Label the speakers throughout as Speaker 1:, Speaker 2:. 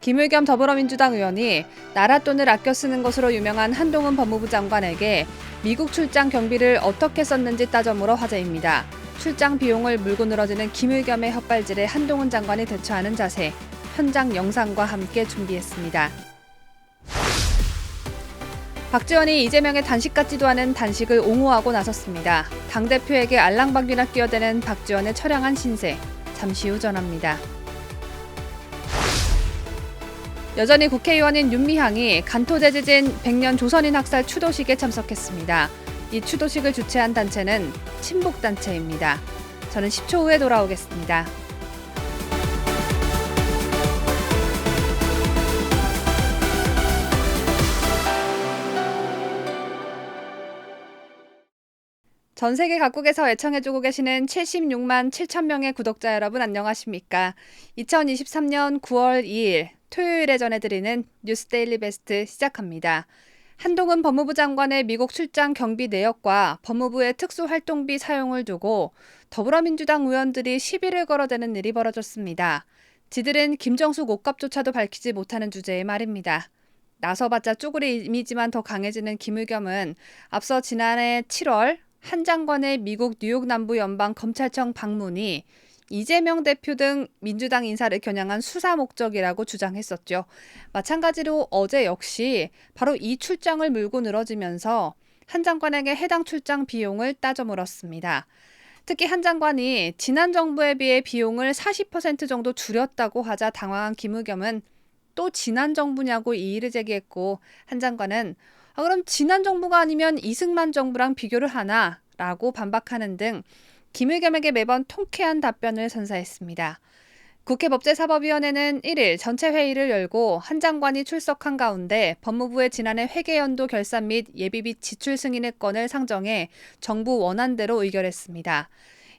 Speaker 1: 김의겸 더불어민주당 의원이 나라 돈을 아껴 쓰는 것으로 유명한 한동훈 법무부 장관에게 미국 출장 경비를 어떻게 썼는지 따져 물어 화제입니다. 출장 비용을 물고 늘어지는 김의겸의 헛발질에 한동훈 장관이 대처하는 자세, 현장 영상과 함께 준비했습니다. 박지원이 이재명의 단식 같지도 않은 단식을 옹호하고 나섰습니다. 당대표에게 알랑방귀나 끼어대는 박지원의 처량한 신세, 잠시 후 전합니다. 여전히 국회의원인 윤미향이 간토제지진 100년 조선인 학살 추도식에 참석했습니다. 이 추도식을 주최한 단체는 친북단체입니다. 저는 10초 후에 돌아오겠습니다. 전 세계 각국에서 애청해주고 계시는 76만 7천 명의 구독자 여러분 안녕하십니까? 2023년 9월 2일 토요일에 전해드리는 뉴스 데일리 베스트 시작합니다. 한동훈 법무부 장관의 미국 출장 경비 내역과 법무부의 특수활동비 사용을 두고 더불어민주당 의원들이 시비를 걸어대는 일이 벌어졌습니다. 지들은 김정숙 옷값조차도 밝히지 못하는 주제의 말입니다. 나서봤자 쪼그리 이미지만 더 강해지는 김의겸은 앞서 지난해 7월 한 장관의 미국 뉴욕 남부 연방 검찰청 방문이 이재명 대표 등 민주당 인사를 겨냥한 수사 목적이라고 주장했었죠. 마찬가지로 어제 역시 바로 이 출장을 물고 늘어지면서 한 장관에게 해당 출장 비용을 따져 물었습니다. 특히 한 장관이 지난 정부에 비해 비용을 40% 정도 줄였다고 하자 당황한 김의겸은 또 지난 정부냐고 이의를 제기했고, 한 장관은 그럼 지난 정부가 아니면 이승만 정부랑 비교를 하나? 라고 반박하는 등 김의겸에게 매번 통쾌한 답변을 선사했습니다. 국회 법제사법위원회는 1일 전체 회의를 열고 한 장관이 출석한 가운데 법무부의 지난해 회계연도 결산 및 예비비 지출 승인의 건을 상정해 정부 원안대로 의결했습니다.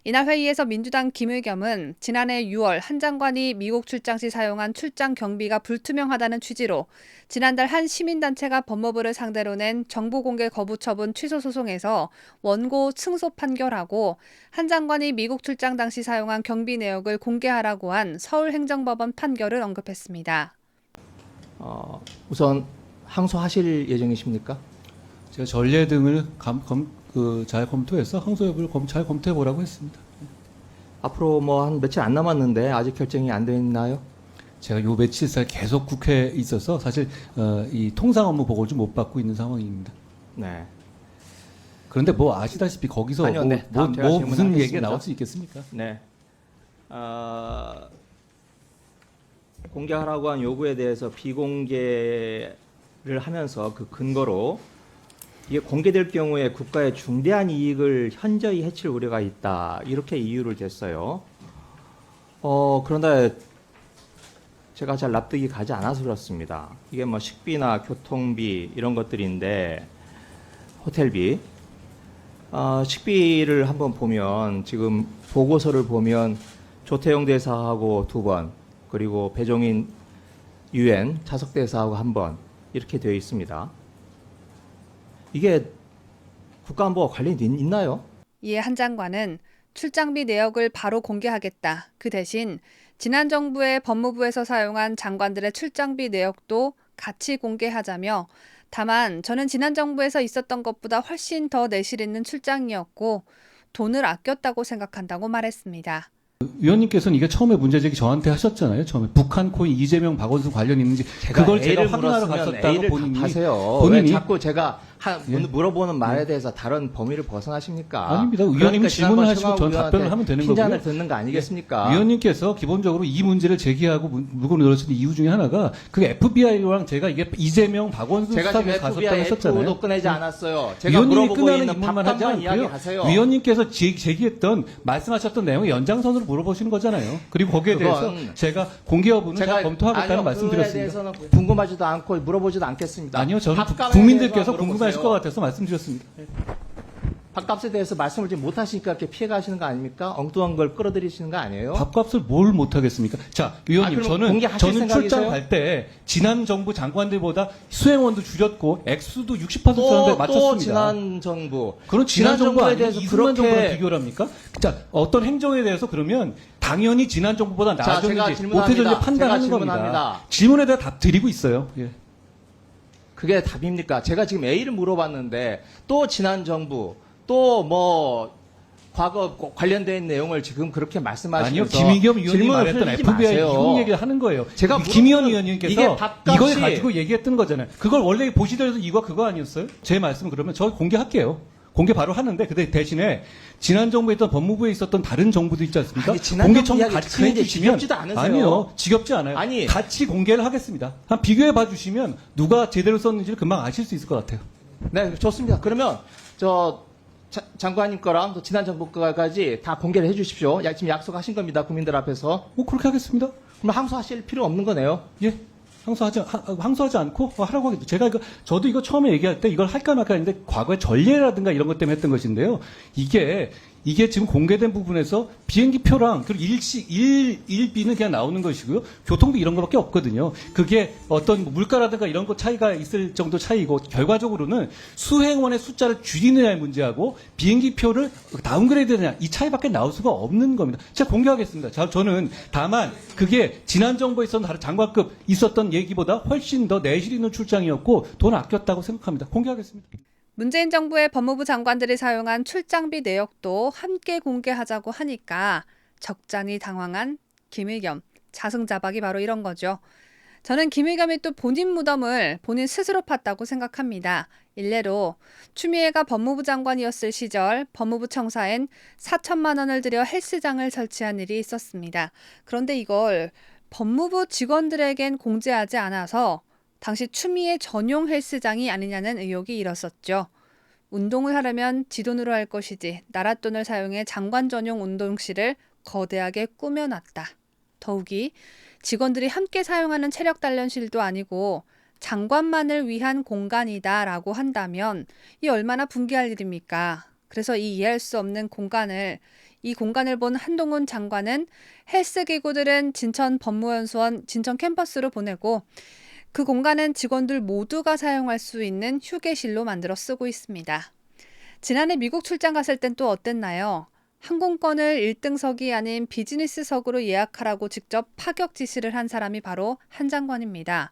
Speaker 1: 이날 회의에서 민주당 김의겸은 지난해 6월 한 장관이 미국 출장 시 사용한 출장 경비가 불투명하다는 취지로 지난달 한 시민단체가 법무부를 상대로 낸 정보공개 거부 처분 취소 소송에서 원고 승소 판결하고 한 장관이 미국 출장 당시 사용한 경비 내역을 공개하라고 한 서울행정법원 판결을 언급했습니다.
Speaker 2: 우선 항소하실 예정이십니까?
Speaker 3: 제가 전례 등을 잘 검토해서 항소 여부를 잘 검토해 보라고 했습니다.
Speaker 2: 앞으로 뭐 한 며칠 안 남았는데 아직 결정이 안 됐나요?
Speaker 3: 제가 요 며칠 사이 계속 국회에 있어서 사실 이 통상 업무 보고를 좀 못 받고 있는 상황입니다.
Speaker 2: 네.
Speaker 3: 그런데 뭐 아시다시피 거기서
Speaker 2: 아니요, 네.
Speaker 3: 뭐
Speaker 2: 제가
Speaker 3: 무슨
Speaker 2: 질문하겠습니다.
Speaker 3: 얘기가 나올 수 있겠습니까?
Speaker 2: 네. 공개하라고 한 요구에 대해서 비공개를 하면서 그 근거로 이게 공개될 경우에 국가의 중대한 이익을 현저히 해칠 우려가 있다, 이렇게 이유를 댔어요. 그런데 제가 잘 납득이 가지 않아서 그렇습니다. 이게 뭐 식비나 교통비 이런 것들인데, 호텔비, 식비를 한번 보면 지금 보고서를 보면 조태용 대사하고 2번, 그리고 배종인 UN 차석 대사하고 1번 이렇게 되어 있습니다. 이게 국가안보와 관련이 있나요?
Speaker 1: 이에 한 장관은 출장비 내역을 바로 공개하겠다. 그 대신 지난 정부의 법무부에서 사용한 장관들의 출장비 내역도 같이 공개하자며, 다만 저는 지난 정부에서 있었던 것보다 훨씬 더 내실 있는 출장이었고 돈을 아꼈다고 생각한다고 말했습니다.
Speaker 3: 위원님께서는 이게 처음에 문제제기 저한테 하셨잖아요. 처음에 북한 코인 이재명 박원순 관련 있는지 그걸 제가 확인하러 갔었다고 본인이
Speaker 2: 왜 자꾸 제가 물어보는 말에 대해서 다른 범위를 벗어나십니까?
Speaker 3: 아닙니다. 위원님 질문을 하시고 전 답변을 하면 되는 거고요.
Speaker 2: 핀잔을 듣는 거 아니겠습니까?
Speaker 3: 위원님께서 기본적으로 이 문제를 제기하고 물고 늘어진 이유 중에 하나가 그 FBI랑 제가 이게 이재명 박원순 수사에 갔었다고 했었잖아요.
Speaker 2: FBI도 꺼내지 않았어요. 제가
Speaker 3: 위원님이
Speaker 2: 물어보고
Speaker 3: 끝나는
Speaker 2: 있는
Speaker 3: 질문만 하지
Speaker 2: 답답한 이야기
Speaker 3: 않고요.
Speaker 2: 하세요.
Speaker 3: 위원님께서 제기했던 말씀하셨던 내용의 연장선으로 물어보시는 거잖아요. 그리고 거기에 대해서 제가 공개 여부는 잘 검토하겠다는 말씀드렸습니다.
Speaker 2: 그에 대해서는 궁금하지도 않고 물어보지도 않겠습니다.
Speaker 3: 아니요, 저는 국민들께서 궁금하실 것 같아서 말씀드렸습니다.
Speaker 2: 밥값에 대해서 말씀을 지금 못하시니까 이렇게 피해가시는 거 아닙니까? 엉뚱한 걸 끌어들이시는 거 아니에요?
Speaker 3: 밥값을 뭘 못하겠습니까? 자, 의원님,
Speaker 2: 그럼
Speaker 3: 저는
Speaker 2: 공개하실 생각이세요?
Speaker 3: 출장 갈 때 지난 정부 장관들보다 수행원도 줄였고 액수도 60%에 맞췄습니다.
Speaker 2: 또 지난 정부.
Speaker 3: 그런 지난 정부
Speaker 2: 정부에
Speaker 3: 아니고
Speaker 2: 대해서
Speaker 3: 이승만 정부랑
Speaker 2: 그렇게
Speaker 3: 비교를 합니까? 자, 어떤 행정에 대해서 그러면 당연히 지난 정부보다
Speaker 2: 제가
Speaker 3: 나아졌는지
Speaker 2: 질문합니다.
Speaker 3: 못해졌는지 판단하는
Speaker 2: 제가
Speaker 3: 겁니다.
Speaker 2: 질문합니다.
Speaker 3: 질문에 대해 답 드리고 있어요. 예.
Speaker 2: 그게 답입니까? 제가 지금 A를 물어봤는데 또 지난 정부 또 뭐 과거 관련된 내용을 지금 그렇게
Speaker 3: 아니요,
Speaker 2: 말씀하시면서
Speaker 3: 김의겸 의원이
Speaker 2: 질문을
Speaker 3: 말했던
Speaker 2: 흘리지
Speaker 3: FBI
Speaker 2: 마세요.
Speaker 3: 미국 얘기를 하는 거예요.
Speaker 2: 제가
Speaker 3: 김의겸
Speaker 2: 물어보는
Speaker 3: 의원님께서
Speaker 2: 이게 밥값이-
Speaker 3: 이걸 가지고 얘기했던 거잖아요. 그걸 원래 보시더라도 이유가 그거 아니었어요? 제 말씀은 그러면 저 공개할게요. 공개 바로 하는데 그 대신에 지난 정부에 있던 법무부에 있었던 다른 정부도 있지 않습니까?
Speaker 2: 아니, 지난
Speaker 3: 공개
Speaker 2: 정부
Speaker 3: 청구
Speaker 2: 이야기
Speaker 3: 같이
Speaker 2: 듣는데
Speaker 3: 해주시면
Speaker 2: 지겹지도 않으세요?
Speaker 3: 아니요, 지겹지 않아요.
Speaker 2: 아니.
Speaker 3: 같이 공개를 하겠습니다. 한 비교해 봐주시면 누가 제대로 썼는지를 금방 아실 수 있을 것 같아요.
Speaker 2: 네, 좋습니다. 그러면 장관님 거랑 또 지난 정부 거까지 다 공개를 해주십시오. 지금 약속하신 겁니다. 국민들 앞에서.
Speaker 3: 뭐 그렇게 하겠습니다.
Speaker 2: 그럼 항소하실 필요 없는 거네요.
Speaker 3: 예. 항소하지 않고 하라고 하겠죠. 제가 저도 이거 처음에 얘기할 때 이걸 할까 말까 했는데 과거에 전례라든가 이런 것 때문에 했던 것인데요. 이게 지금 공개된 부분에서 비행기 표랑 그리고 일비는 그냥 나오는 것이고요. 교통비 이런 거밖에 없거든요. 그게 어떤 물가라든가 이런 거 차이가 있을 정도 차이고 결과적으로는 수행원의 숫자를 줄이느냐의 문제하고 비행기 표를 다운그레이드느냐 이 차이밖에 나올 수가 없는 겁니다. 제가 공개하겠습니다. 저는 다만 그게 지난 정부에 있었던 다른 장관급 있었던 얘기보다 훨씬 더 내실 있는 출장이었고 돈 아꼈다고 생각합니다. 공개하겠습니다.
Speaker 1: 문재인 정부의 법무부 장관들이 사용한 출장비 내역도 함께 공개하자고 하니까 적잖이 당황한 김의겸. 자승자박이 바로 이런 거죠. 저는 김의겸이 또 본인 무덤을 본인 스스로 팠다고 생각합니다. 일례로 추미애가 법무부 장관이었을 시절 법무부 청사엔 4천만 원을 들여 헬스장을 설치한 일이 있었습니다. 그런데 이걸 법무부 직원들에겐 공지하지 않아서 당시 추미애 전용 헬스장이 아니냐는 의혹이 일었었죠. 운동을 하려면 지 돈으로 할 것이지 나라 돈을 사용해 장관 전용 운동실을 거대하게 꾸며놨다. 더욱이 직원들이 함께 사용하는 체력 단련실도 아니고 장관만을 위한 공간이다라고 한다면 이 얼마나 붕괴할 일입니까? 그래서 이 이해할 수 없는 이 공간을 본 한동훈 장관은 헬스 기구들은 진천 법무연수원 진천 캠퍼스로 보내고 그 공간은 직원들 모두가 사용할 수 있는 휴게실로 만들어 쓰고 있습니다. 지난해 미국 출장 갔을 땐 또 어땠나요? 항공권을 1등석이 아닌 비즈니스석으로 예약하라고 직접 파격 지시를 한 사람이 바로 한 장관입니다.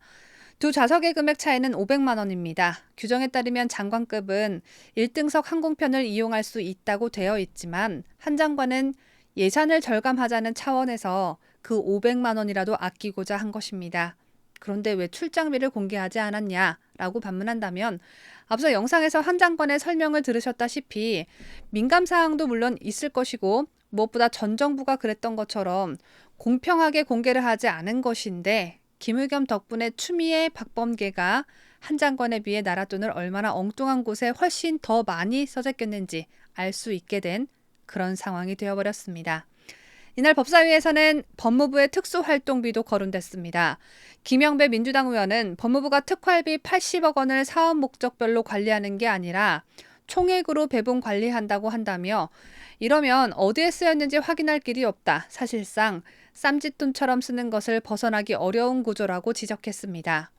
Speaker 1: 두 좌석의 금액 차이는 500만 원입니다. 규정에 따르면 장관급은 1등석 항공편을 이용할 수 있다고 되어 있지만 한 장관은 예산을 절감하자는 차원에서 그 500만 원이라도 아끼고자 한 것입니다. 그런데 왜 출장비를 공개하지 않았냐라고 반문한다면 앞서 영상에서 한 장관의 설명을 들으셨다시피 민감사항도 물론 있을 것이고 무엇보다 전 정부가 그랬던 것처럼 공평하게 공개를 하지 않은 것인데 김의겸 덕분에 추미애 박범계가 한 장관에 비해 나라 돈을 얼마나 엉뚱한 곳에 훨씬 더 많이 써졌겠는지 알 수 있게 된 그런 상황이 되어버렸습니다. 이날 법사위에서는 법무부의 특수활동비도 거론됐습니다. 김영배 민주당 의원은 법무부가 특활비 80억 원을 사업 목적별로 관리하는 게 아니라 총액으로 배분 관리한다고 한다며 이러면 어디에 쓰였는지 확인할 길이 없다. 사실상 쌈짓돈처럼 쓰는 것을 벗어나기 어려운 구조라고 지적했습니다.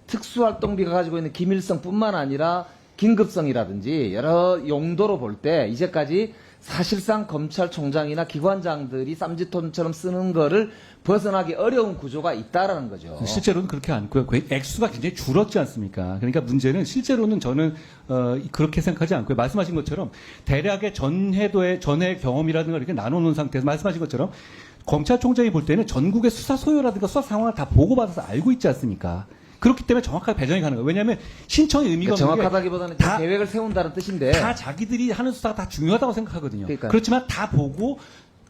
Speaker 4: 특수활동비가 가지고 있는 기밀성뿐만 아니라 긴급성이라든지 여러 용도로 볼 때 이제까지 사실상 검찰총장이나 기관장들이 쌈짓돈처럼 쓰는 거를 벗어나기 어려운 구조가 있다라는 거죠.
Speaker 3: 실제로는 그렇게 않고요. 액수가 굉장히 줄었지 않습니까? 그러니까 문제는 실제로는 저는 그렇게 생각하지 않고요. 말씀하신 것처럼 대략의 전해 경험이라든가 이렇게 나눠놓은 상태에서 말씀하신 것처럼 검찰총장이 볼 때는 전국의 수사 소요라든가 수사 상황을 다 보고받아서 알고 있지 않습니까? 그렇기 때문에 정확하게 배정이 가는 거예요. 왜냐하면 신청의 의미가
Speaker 4: 그러니까 정확하다기보다는
Speaker 3: 다
Speaker 4: 계획을 세운다는 뜻인데
Speaker 3: 다 자기들이 하는 수사가 다 중요하다고 생각하거든요.
Speaker 4: 그러니까요.
Speaker 3: 그렇지만 다 보고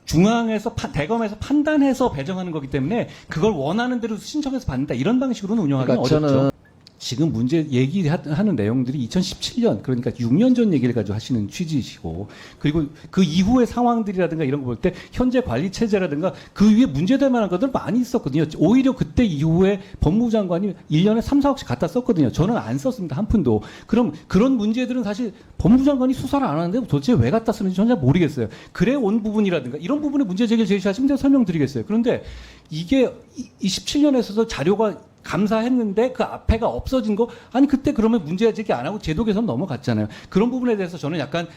Speaker 3: 중앙에서 대검에서 판단해서 배정하는 거기 때문에 그걸 원하는 대로 신청해서 받는다 이런 방식으로는 운영하기는
Speaker 4: 그러니까
Speaker 3: 어렵죠.
Speaker 4: 저는
Speaker 3: 지금 문제 얘기하는 내용들이 2017년 그러니까 6년 전 얘기를 가지고 하시는 취지이시고 그리고 그 이후의 상황들이라든가 이런 거 볼 때 현재 관리 체제라든가 그 위에 문제될 만한 것들 많이 있었거든요. 오히려 그때 이후에 법무부 장관이 1년에 3, 4억씩 갖다 썼거든요. 저는 안 썼습니다. 한 푼도. 그럼 그런 문제들은 사실 법무부 장관이 수사를 안 하는데 도대체 왜 갖다 쓰는지 저는 잘 모르겠어요. 그래 온 부분이라든가 이런 부분에 문제 제기를 제시하시면 제가 설명드리겠어요. 그런데 이게 27년에서도 자료가 감사했는데 그 앞에가 없어진 거 아니 그때 그러면 문제 제기 안 하고 제도 개선 넘어갔잖아요. 그런 부분에 대해서 저는 약간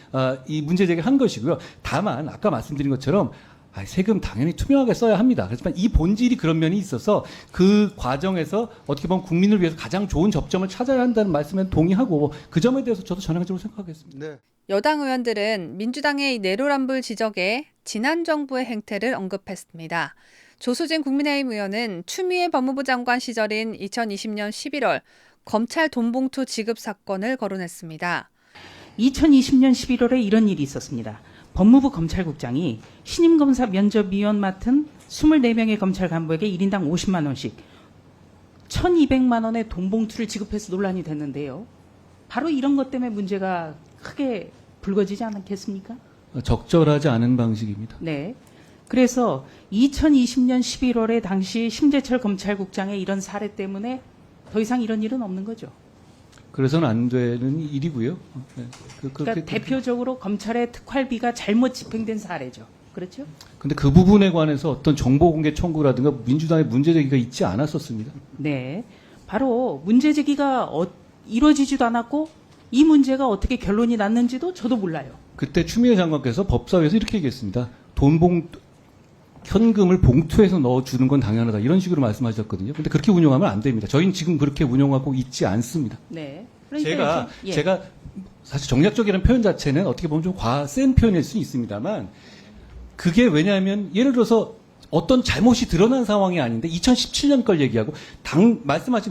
Speaker 3: 이 문제 제기를 한 것이고요. 다만 아까 말씀드린 것처럼 세금 당연히 투명하게 써야 합니다. 그렇지만 이 본질이 그런 면이 있어서 그 과정에서 어떻게 보면 국민을 위해서 가장 좋은 접점을 찾아야 한다는 말씀에 동의하고 그 점에 대해서 저도 전향적으로 생각하겠습니다.
Speaker 5: 네.
Speaker 1: 여당 의원들은 민주당의 이 내로남불 지적에 지난 정부의 행태를 언급했습니다. 조수진 국민의힘 의원은 추미애 법무부 장관 시절인 2020년 11월 검찰 돈봉투 지급 사건을 거론했습니다.
Speaker 6: 2020년 11월에 이런 일이 있었습니다. 법무부 검찰국장이 신임검사 면접위원 맡은 24명의 검찰 간부에게 1인당 50만 원씩 1,200만 원의 돈봉투를 지급해서 논란이 됐는데요. 바로 이런 것 때문에 문제가 크게 불거지지 않겠습니까?
Speaker 3: 적절하지 않은 방식입니다.
Speaker 6: 네. 그래서 2020년 11월에 당시 심재철 검찰국장의 이런 사례 때문에 더 이상 이런 일은 없는 거죠.
Speaker 3: 그래서는 안 되는 일이고요. 네.
Speaker 6: 그러니까 대표적으로 검찰의 특활비가 잘못 집행된 사례죠. 그렇죠?
Speaker 3: 근데 그 부분에 관해서 어떤 정보 공개 청구라든가 민주당의 문제 제기가 있지 않았었습니다.
Speaker 6: 네. 바로 문제 제기가 이루어지지도 않았고 이 문제가 어떻게 결론이 났는지도 저도 몰라요.
Speaker 3: 그때 추미애 장관께서 법사위에서 이렇게 얘기했습니다. 현금을 봉투에서 넣어주는 건 당연하다. 이런 식으로 말씀하셨거든요. 근데 그렇게 운영하면 안 됩니다. 저희는 지금 그렇게 운영하고 있지 않습니다.
Speaker 6: 네.
Speaker 3: 제가 사실 정략적이라는 표현 자체는 어떻게 보면 좀 센 표현일 수 있습니다만 그게 왜냐하면 예를 들어서 어떤 잘못이 드러난 상황이 아닌데 2017년 걸 얘기하고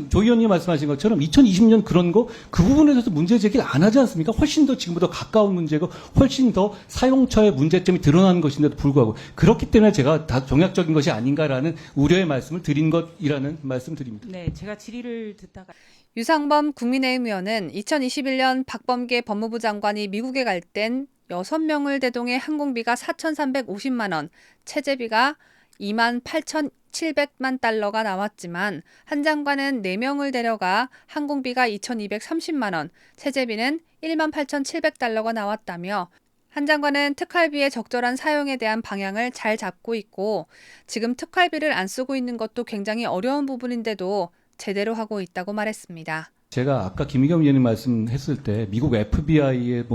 Speaker 3: 조 의원님 말씀하신 것처럼 2020년 그런 거 그 부분에 대해서 문제 제기를 안 하지 않습니까? 훨씬 더 지금보다 가까운 문제고 훨씬 더 사용처의 문제점이 드러나는 것인데도 불구하고 그렇기 때문에 제가 다 정략적인 것이 아닌가라는 우려의 말씀을 드린 것이라는 말씀 드립니다.
Speaker 6: 네, 제가 질의를 듣다가
Speaker 1: 유상범 국민의힘 의원은 2021년 박범계 법무부 장관이 미국에 갈 땐 6명을 대동해 항공비가 4,350만 원, 체재비가 28,700만 달러가 나왔지만 한 장관은 4명을 데려가 항공비가 2,230만 원, 체재비는 18,700달러가 나왔다며 한 장관은 특활비의 적절한 사용에 대한 방향을 잘 잡고 있고 지금 특활비를 안 쓰고 있는 것도 굉장히 어려운 부분인데도 제대로 하고 있다고 말했습니다.
Speaker 3: 제가 아까 김의겸 의원님 말씀했을 때 미국 FBI의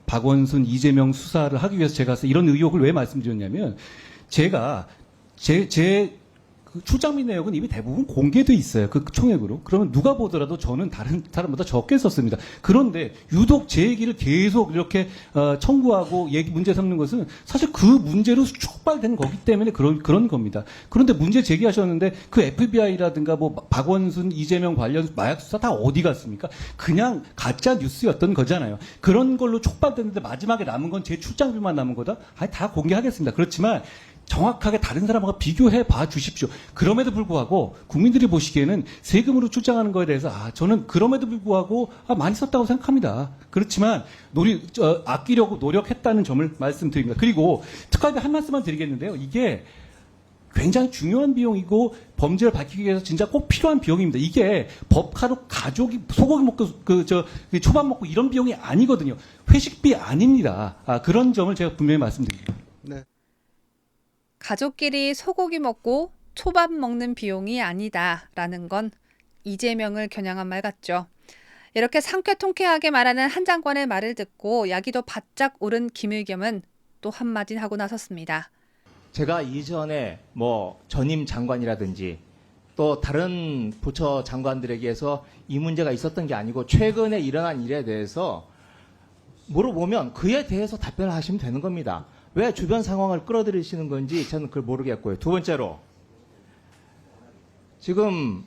Speaker 3: 박원순, 이재명 수사를 하기 위해서 제가 이런 의혹을 왜 말씀드렸냐면 제가 그 출장비 내역은 이미 대부분 공개돼 있어요. 그 총액으로. 그러면 누가 보더라도 저는 다른 사람보다 적게 썼습니다. 그런데 유독 제 얘기를 계속 이렇게 청구하고 문제 삼는 것은 사실 그 문제로 촉발된 거기 때문에 그런 겁니다. 그런데 문제 제기하셨는데 그 FBI라든가 박원순, 이재명 관련 마약 수사 다 어디 갔습니까? 그냥 가짜 뉴스였던 거잖아요. 그런 걸로 촉발됐는데 마지막에 남은 건 제 출장비만 남은 거다? 아니 다 공개하겠습니다. 그렇지만 정확하게 다른 사람하고 비교해 봐 주십시오. 그럼에도 불구하고 국민들이 보시기에는 세금으로 출장하는 거에 대해서 저는 그럼에도 불구하고 많이 썼다고 생각합니다. 그렇지만 아끼려고 노력했다는 점을 말씀드립니다. 그리고 특활비 한 말씀만 드리겠는데요. 이게 굉장히 중요한 비용이고 범죄를 밝히기 위해서 진짜 꼭 필요한 비용입니다. 이게 법카로 가족이 소고기 먹고 초밥 먹고 이런 비용이 아니거든요. 회식비 아닙니다. 그런 점을 제가 분명히 말씀드립니다.
Speaker 5: 네.
Speaker 1: 가족끼리 소고기 먹고 초밥 먹는 비용이 아니다라는 건 이재명을 겨냥한 말 같죠. 이렇게 상쾌통쾌하게 말하는 한 장관의 말을 듣고 야기도 바짝 오른 김의겸은 또 한마디 하고 나섰습니다.
Speaker 2: 제가 이전에 전임 장관이라든지 또 다른 부처 장관들에게서 이 문제가 있었던 게 아니고 최근에 일어난 일에 대해서 물어보면 그에 대해서 답변을 하시면 되는 겁니다. 왜 주변 상황을 끌어들이시는 건지 저는 그걸 모르겠고요. 두 번째로 지금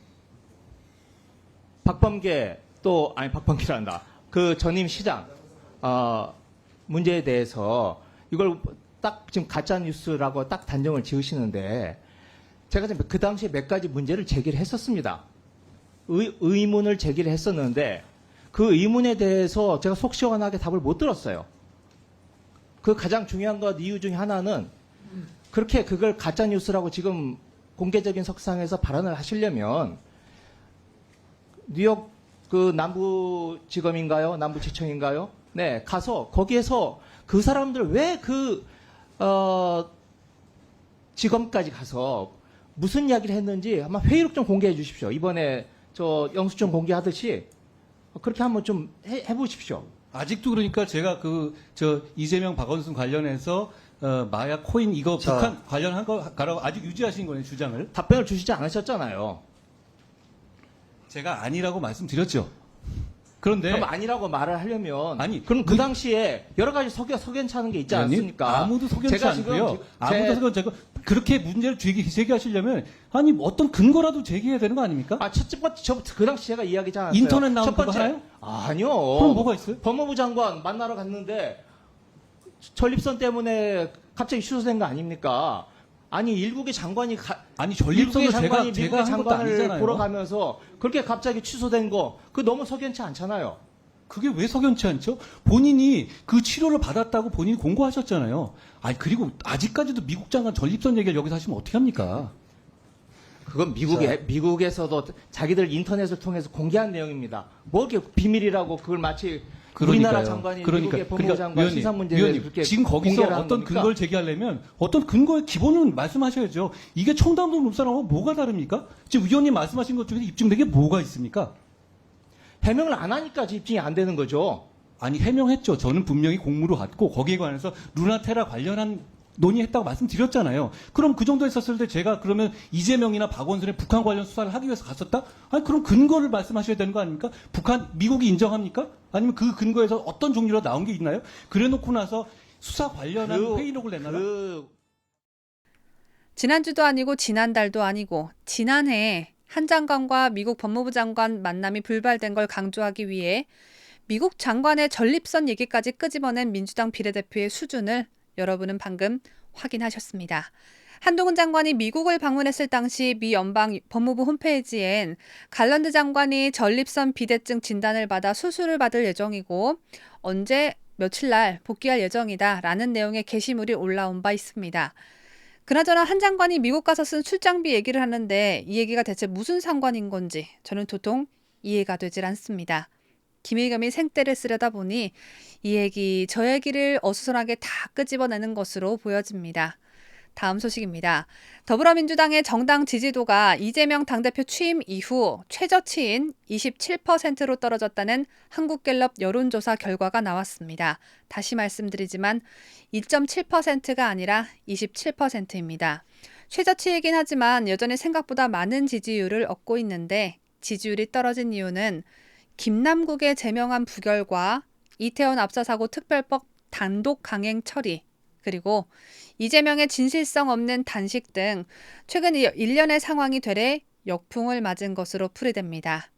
Speaker 2: 박범계란다. 그 전임 시장 문제에 대해서 이걸 딱 지금 가짜 뉴스라고 딱 단정을 지으시는데 제가 지금 그 당시에 몇 가지 문제를 제기를 했었습니다. 의문을 제기를 했었는데 그 의문에 대해서 제가 속 시원하게 답을 못 들었어요. 그 가장 중요한 것 이유 중에 하나는 그렇게 그걸 가짜 뉴스라고 지금 공개적인 석상에서 발언을 하시려면 뉴욕 그 남부지검인가요? 남부지청인가요? 네, 가서 거기에서 그 사람들 왜 지검까지 가서 무슨 이야기를 했는지 아마 회의록 좀 공개해 주십시오. 이번에 저 영수증 공개하듯이 그렇게 한번 좀 해보십시오.
Speaker 3: 아직도 그러니까 제가 이재명 박원순 관련해서 마약 코인 이거
Speaker 2: 자.
Speaker 3: 북한 관련한 거라고 아직 유지하시는 거네요, 주장을.
Speaker 2: 답변을 주시지 않으셨잖아요.
Speaker 3: 제가 아니라고 말씀드렸죠. 그런데
Speaker 2: 그럼 아니라고 말을 하려면
Speaker 3: 아니,
Speaker 2: 그럼 그 당시에 여러 가지 석연찮은 게 있지
Speaker 3: 의원님,
Speaker 2: 않습니까?
Speaker 3: 아무도 석연치
Speaker 2: 제가
Speaker 3: 않고요.
Speaker 2: 지금
Speaker 3: 아무도 석연치 않고 그렇게 문제를 제기하시려면 아니 어떤 근거라도 제기해야 되는 거 아닙니까?
Speaker 2: 첫 번째 그 당시 제가 이야기하지 않았어요.
Speaker 3: 인터넷 나온
Speaker 2: 첫 번째
Speaker 3: 그거 하나요?
Speaker 2: 아니요.
Speaker 3: 그럼 뭐가 있어요?
Speaker 2: 법무부 장관 만나러 갔는데 전립선 때문에 갑자기 취소된 거 아닙니까? 아니 일국의 장관이
Speaker 3: 아니
Speaker 2: 일국의
Speaker 3: 전립선을
Speaker 2: 장관이
Speaker 3: 제가
Speaker 2: 미국의
Speaker 3: 한 것도
Speaker 2: 장관을
Speaker 3: 아니잖아요.
Speaker 2: 보러 가면서 그렇게 갑자기 취소된 거 그거 너무 석연치 않잖아요.
Speaker 3: 그게 왜 석연치 않죠? 본인이 그 치료를 받았다고 본인이 공고하셨잖아요. 아니 그리고 아직까지도 미국 장관 전립선 얘기를 여기서 하시면 어떻게 합니까?
Speaker 2: 그건 미국에서도 자기들 인터넷을 통해서 공개한 내용입니다. 뭐 이렇게 비밀이라고 그걸 마치 우리나라 장관이 미국의 법무부 장관
Speaker 3: 위원님,
Speaker 2: 시사 문제에
Speaker 3: 위원님,
Speaker 2: 그렇게
Speaker 3: 지금 거기서
Speaker 2: 공개를 하는
Speaker 3: 어떤
Speaker 2: 겁니까?
Speaker 3: 근거를 제기하려면 어떤 근거의 기본은 말씀하셔야죠. 이게 청담동 룸사랑하고 뭐가 다릅니까? 지금 위원님 말씀하신 것 중에서 입증된 게 뭐가 있습니까?
Speaker 2: 해명을 안 하니까 입증이 안 되는 거죠.
Speaker 3: 아니 해명했죠. 저는 분명히 공무로 갔고 거기에 관해서 루나테라 관련한 논의했다고 말씀드렸잖아요. 그럼 그 정도 했었을 때 제가 그러면 이재명이나 박원순의 북한 관련 수사를 하기 위해서 갔었다? 아니 그럼 근거를 말씀하셔야 되는 거 아닙니까? 미국이 인정합니까? 아니면 그 근거에서 어떤 종류로 나온 게 있나요? 그래놓고 나서 수사 관련한 회의록을 내놔라?
Speaker 1: 지난주도 아니고 지난달도 아니고 지난해 한 장관과 미국 법무부 장관 만남이 불발된 걸 강조하기 위해 미국 장관의 전립선 얘기까지 끄집어낸 민주당 비례대표의 수준을 여러분은 방금 확인하셨습니다. 한동훈 장관이 미국을 방문했을 당시 미 연방 법무부 홈페이지엔 갈런드 장관이 전립선 비대증 진단을 받아 수술을 받을 예정이고 언제 며칠 날 복귀할 예정이다라는 내용의 게시물이 올라온 바 있습니다. 그나저나 한 장관이 미국 가서 쓴 출장비 얘기를 하는데 이 얘기가 대체 무슨 상관인 건지 저는 도통 이해가 되질 않습니다. 기밀겸이 생떼를 쓰려다 보니 이 얘기 저 얘기를 어수선하게 다 끄집어내는 것으로 보여집니다. 다음 소식입니다. 더불어민주당의 정당 지지도가 이재명 당대표 취임 이후 최저치인 27%로 떨어졌다는 한국갤럽 여론조사 결과가 나왔습니다. 다시 말씀드리지만 2.7%가 아니라 27%입니다. 최저치이긴 하지만 여전히 생각보다 많은 지지율을 얻고 있는데 지지율이 떨어진 이유는 김남국의 제명안 부결과 이태원 압사사고 특별법 단독 강행 처리 그리고 이재명의 진실성 없는 단식 등 최근 일련의 상황이 되레 역풍을 맞은 것으로 풀이됩니다.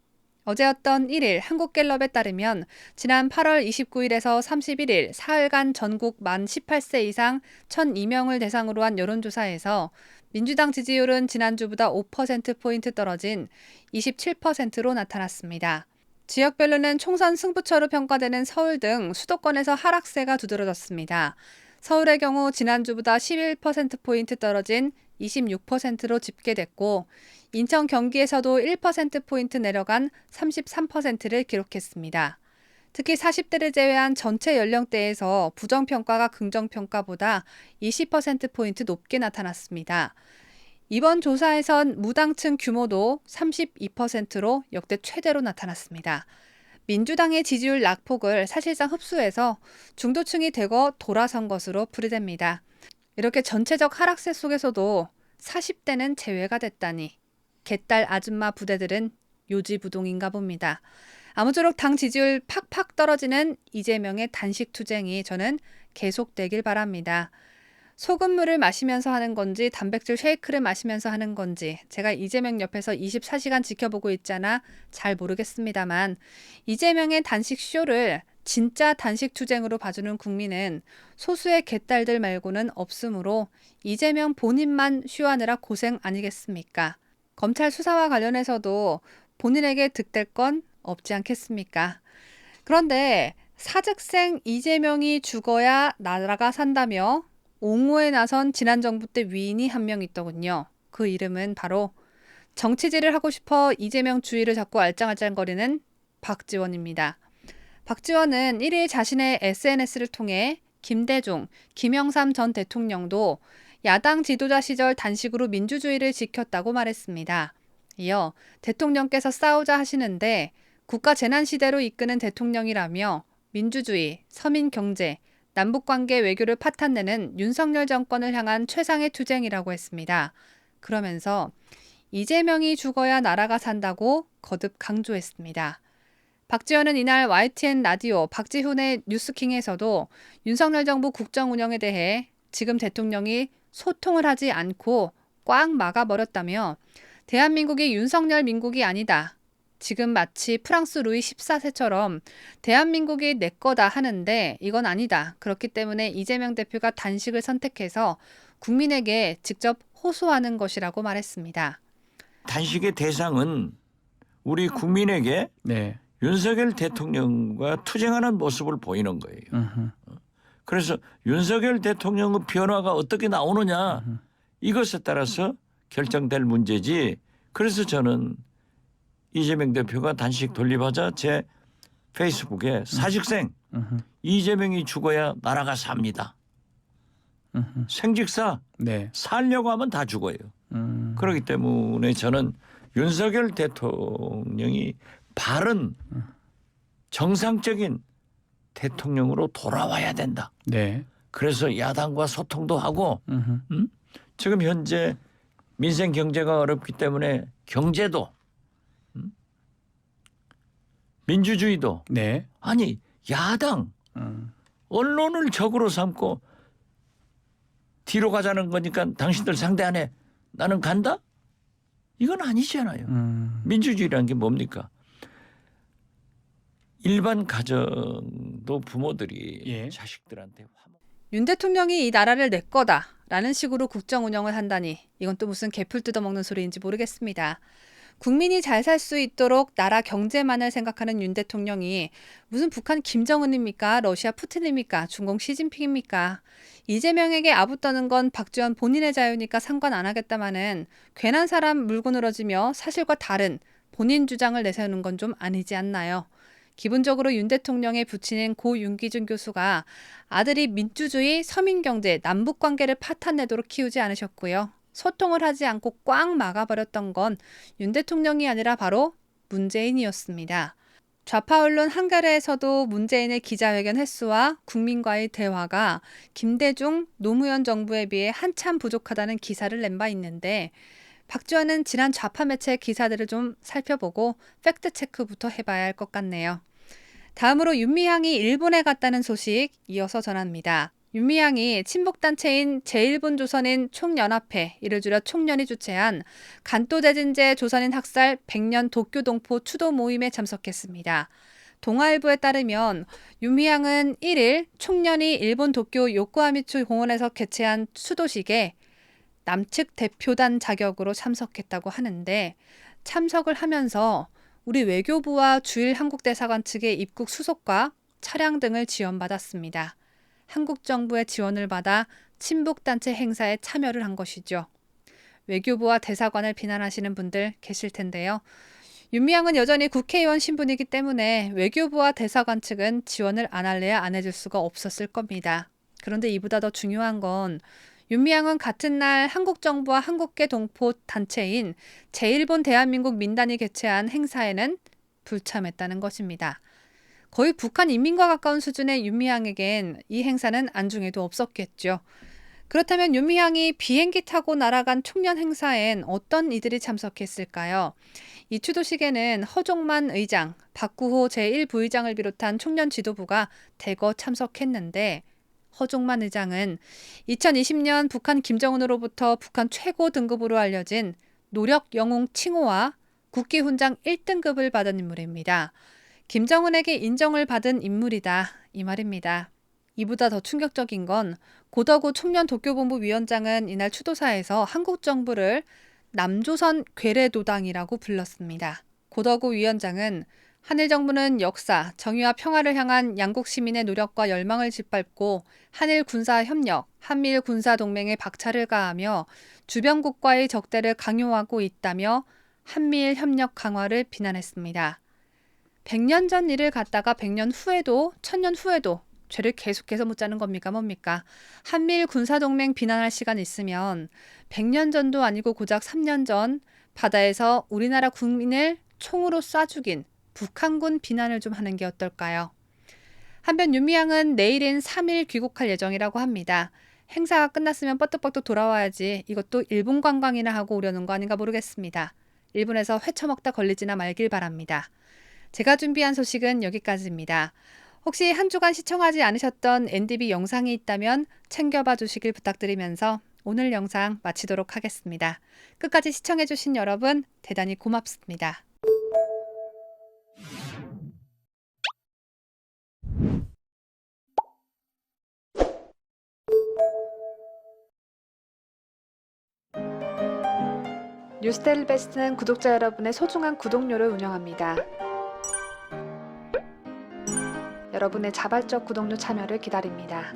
Speaker 1: 어제였던 1일 한국갤럽에 따르면 지난 8월 29일에서 31일 사흘간 전국 만 18세 이상 1,002명을 대상으로 한 여론조사에서 민주당 지지율은 지난주보다 5%포인트 떨어진 27%로 나타났습니다. 지역별로는 총선 승부처로 평가되는 서울 등 수도권에서 하락세가 두드러졌습니다. 서울의 경우 지난주보다 11%포인트 떨어진 26%로 집계됐고 인천 경기에서도 1%포인트 내려간 33%를 기록했습니다. 특히 40대를 제외한 전체 연령대에서 부정평가가 긍정평가보다 20%포인트 높게 나타났습니다. 이번 조사에선 무당층 규모도 32%로 역대 최대로 나타났습니다. 민주당의 지지율 낙폭을 사실상 흡수해서 중도층이 대거 돌아선 것으로 풀이됩니다. 이렇게 전체적 하락세 속에서도 40대는 제외가 됐다니 개딸 아줌마 부대들은 요지부동인가 봅니다. 아무쪼록 당 지지율 팍팍 떨어지는 이재명의 단식 투쟁이 저는 계속되길 바랍니다. 소금물을 마시면서 하는 건지 단백질 쉐이크를 마시면서 하는 건지 제가 이재명 옆에서 24시간 지켜보고 있잖아 잘 모르겠습니다만 이재명의 단식 쇼를 진짜 단식 투쟁으로 봐주는 국민은 소수의 개딸들 말고는 없으므로 이재명 본인만 쇼하느라 고생 아니겠습니까? 검찰 수사와 관련해서도 본인에게 득될 건 없지 않겠습니까? 그런데 사직생 이재명이 죽어야 나라가 산다며 옹호에 나선 지난 정부 때 위인이 한 명 있더군요. 그 이름은 바로 정치질을 하고 싶어 이재명 주위를 자꾸 알짱알짱거리는 박지원입니다. 박지원은 1일 자신의 SNS를 통해 김대중, 김영삼 전 대통령도 야당 지도자 시절 단식으로 민주주의를 지켰다고 말했습니다. 이어 대통령께서 싸우자 하시는데 국가 재난 시대로 이끄는 대통령이라며 민주주의, 서민 경제, 남북관계 외교를 파탄내는 윤석열 정권을 향한 최상의 투쟁이라고 했습니다. 그러면서 이재명이 죽어야 나라가 산다고 거듭 강조했습니다. 박지원은 이날 YTN 라디오 박지훈의 뉴스킹에서도 윤석열 정부 국정 운영에 대해 지금 대통령이 소통을 하지 않고 꽉 막아버렸다며 대한민국이 윤석열 민국이 아니다. 지금 마치 프랑스 루이 14세처럼 대한민국이 내 거다 하는데 이건 아니다. 그렇기 때문에 이재명 대표가 단식을 선택해서 국민에게 직접 호소하는 것이라고 말했습니다.
Speaker 5: 단식의 대상은 우리 국민에게
Speaker 3: 네.
Speaker 5: 윤석열 대통령과 투쟁하는 모습을 보이는 거예요. 그래서 윤석열 대통령의 변화가 어떻게 나오느냐 이것에 따라서 결정될 문제지. 그래서 저는 이재명 대표가 단식 돌립하자 제 페이스북에 사직생 이재명이 죽어야 나라가 삽니다. 생직사
Speaker 3: 네.
Speaker 5: 살려고 하면 다 죽어요. 그렇기 때문에 저는 윤석열 대통령이 바른 정상적인 대통령으로 돌아와야 된다.
Speaker 3: 네.
Speaker 5: 그래서 야당과 소통도 하고 지금 현재 민생 경제가 어렵기 때문에 경제도 민주주의도
Speaker 3: 네.
Speaker 5: 아니 야당 언론을 적으로 삼고 뒤로 가자는 거니까 당신들 상대 안 해. 나는 간다? 이건 아니잖아요. 민주주의라는 게 뭡니까? 일반 가정도 부모들이
Speaker 3: 예.
Speaker 5: 자식들한테
Speaker 1: 윤 대통령이 이 나라를 내 거다라는 식으로 국정 운영을 한다니 이건 또 무슨 개풀 뜯어먹는 소리인지 모르겠습니다. 국민이 잘 살 수 있도록 나라 경제만을 생각하는 윤 대통령이 무슨 북한 김정은입니까? 러시아 푸틴입니까? 중공 시진핑입니까? 이재명에게 아부 떠는 건 박지원 본인의 자유니까 상관 안 하겠다마는 괜한 사람 물고 늘어지며 사실과 다른 본인 주장을 내세우는 건 좀 아니지 않나요? 기본적으로 윤 대통령의 부친인 고 윤기준 교수가 아들이 민주주의, 서민경제, 남북관계를 파탄내도록 키우지 않으셨고요. 소통을 하지 않고 꽉 막아버렸던 건 윤 대통령이 아니라 바로 문재인이었습니다. 좌파 언론 한겨레에서도 문재인의 기자회견 횟수와 국민과의 대화가 김대중, 노무현 정부에 비해 한참 부족하다는 기사를 낸 바 있는데 박지원은 지난 좌파 매체 기사들을 좀 살펴보고 팩트체크부터 해봐야 할 것 같네요. 다음으로 윤미향이 일본에 갔다는 소식 이어서 전합니다. 윤미향이 친북단체인 제1본조선인 총연합회, 이를 줄여 총연이 주최한 간토대진제 조선인 학살 100년 도쿄동포 추도 모임에 참석했습니다. 동아일보에 따르면 윤미향은 1일 총연이 일본 도쿄 요코하미츠 공원에서 개최한 추도식에 남측 대표단 자격으로 참석했다고 하는데 참석을 하면서 우리 외교부와 주일 한국대사관 측의 입국 수속과 차량 등을 지원받았습니다. 한국 정부의 지원을 받아 친북단체 행사에 참여를 한 것이죠. 외교부와 대사관을 비난하시는 분들 계실 텐데요. 윤미향은 여전히 국회의원 신분이기 때문에 외교부와 대사관 측은 지원을 안 할래야 안 해줄 수가 없었을 겁니다. 그런데 이보다 더 중요한 건 윤미향은 같은 날 한국 정부와 한국계 동포 단체인 제1본 대한민국 민단이 개최한 행사에는 불참했다는 것입니다. 거의 북한 인민과 가까운 수준의 윤미향에겐 이 행사는 안중에도 없었겠죠. 그렇다면 윤미향이 비행기 타고 날아간 총련 행사엔 어떤 이들이 참석했을까요? 이 추도식에는 허종만 의장, 박구호 제1부의장을 비롯한 총련 지도부가 대거 참석했는데 허종만 의장은 2020년 북한 김정은으로부터 북한 최고 등급으로 알려진 노력 영웅 칭호와 국기훈장 1등급을 받은 인물입니다. 김정은에게 인정을 받은 인물이다 이 말입니다. 이보다 더 충격적인 건 고덕우 총련 도쿄본부 위원장은 이날 추도사에서 한국 정부를 남조선 괴뢰도당이라고 불렀습니다. 고덕우 위원장은 한일 정부는 역사, 정의와 평화를 향한 양국 시민의 노력과 열망을 짓밟고 한일 군사 협력, 한미일 군사 동맹에 박차를 가하며 주변국과의 적대를 강요하고 있다며 한미일 협력 강화를 비난했습니다. 100년 전 일을 갖다가 100년 후에도 1000년 후에도 죄를 계속해서 묻자는 겁니까 뭡니까? 한미일 군사동맹 비난할 시간 있으면 100년 전도 아니고 고작 3년 전 바다에서 우리나라 국민을 총으로 쏴 죽인 북한군 비난을 좀 하는 게 어떨까요? 한편 윤미향은 내일인 3일 귀국할 예정이라고 합니다. 행사가 끝났으면 뻗떡뻗떡 돌아와야지 이것도 일본 관광이나 하고 오려는 거 아닌가 모르겠습니다. 일본에서 회 처먹다 걸리지나 말길 바랍니다. 제가 준비한 소식은 여기까지입니다. 혹시 한 주간 시청하지 않으셨던 NDB 영상이 있다면 챙겨봐 주시길 부탁드리면서 오늘 영상 마치도록 하겠습니다. 끝까지 시청해주신 여러분 대단히 고맙습니다. 뉴스데일리 베스트는 구독자 여러분의 소중한 구독료를 운영합니다. 여러분의 자발적 구독료 참여를 기다립니다.